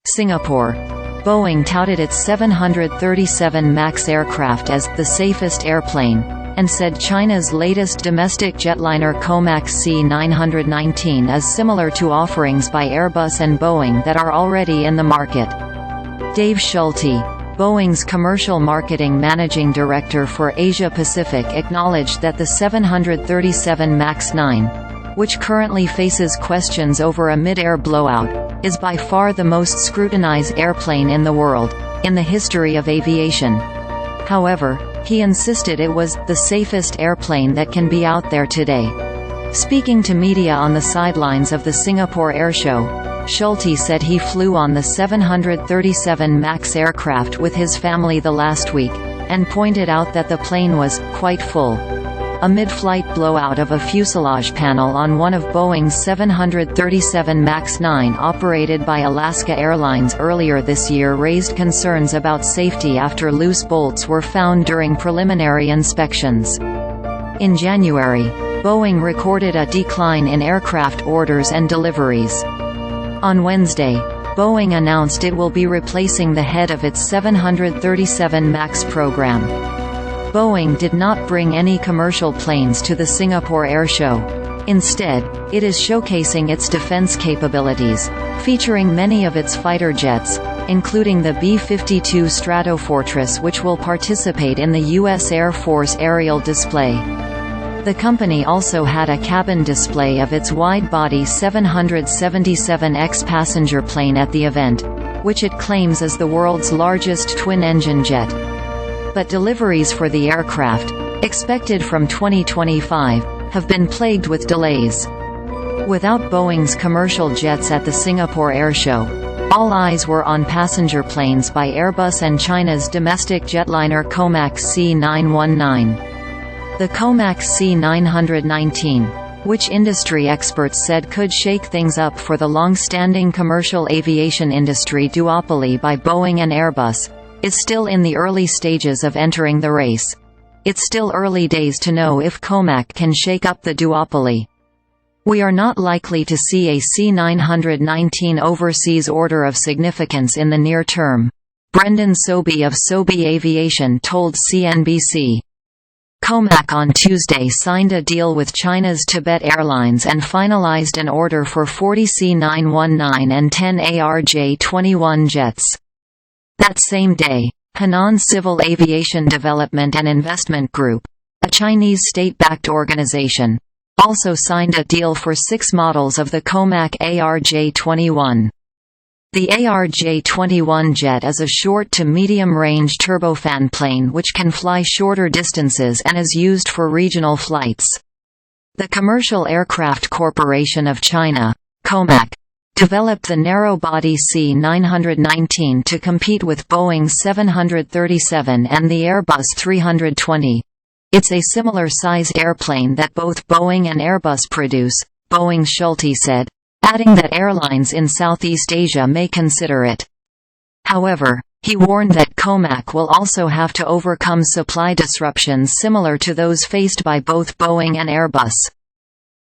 Singapore. Boeing touted its 737 MAX aircraft as the safest airplane, and said China's latest domestic jetliner Comac C919 is similar to offerings by Airbus and Boeing that are already in the market. Dave Schulte, Boeing's commercial marketing managing director for Asia-Pacific, acknowledged that the 737 MAX 9, which currently faces questions over a mid-air blowout, is by far the most scrutinized airplane in the world, in the history of aviation. However, he insisted it was the safest airplane that can be out there today. Speaking to media on the sidelines of the Singapore Airshow, Schulte said he flew on the 737 MAX aircraft with his family the last week, and pointed out that the plane was quite full. A mid-flight blowout of a fuselage panel on one of Boeing's 737 MAX 9 operated by Alaska Airlines earlier this year raised concerns about safety after loose bolts were found during preliminary inspections. In January, Boeing recorded a decline in aircraft orders and deliveries. On Wednesday, Boeing announced it will be replacing the head of its 737 MAX program. Boeing did not bring any commercial planes to the Singapore Airshow. Instead, it is showcasing its defense capabilities, featuring many of its fighter jets, including the B-52 Stratofortress, which will participate in the U.S. Air Force aerial display. The company also had a cabin display of its wide-body 777X passenger plane at the event, which it claims is the world's largest twin-engine jet. But deliveries for the aircraft, expected from 2025, have been plagued with delays. Without Boeing's commercial jets at the Singapore Airshow, all eyes were on passenger planes by Airbus and China's domestic jetliner Comac C919. The Comac C919, which industry experts said could shake things up for the long-standing commercial aviation industry duopoly by Boeing and Airbus, is still in the early stages of entering the race. It's still early days to know if Comac can shake up the duopoly. We are not likely to see a C919 overseas order of significance in the near term, Brendan Sobie of Sobie Aviation told CNBC. Comac on Tuesday signed a deal with China's Tibet Airlines and finalized an order for 40 C919 and 10 ARJ21 jets. That same day, Henan Civil Aviation Development and Investment Group, a Chinese state-backed organization, also signed a deal for 6 models of the Comac ARJ21. The ARJ21 jet is a short to medium-range turbofan plane which can fly shorter distances and is used for regional flights. The Commercial Aircraft Corporation of China, Comac, developed the narrow-body C919 to compete with Boeing's 737 and the Airbus 320. It's a similar-sized airplane that both Boeing and Airbus produce, Boeing's Schulte said, adding that airlines in Southeast Asia may consider it. However, he warned that Comac will also have to overcome supply disruptions similar to those faced by both Boeing and Airbus.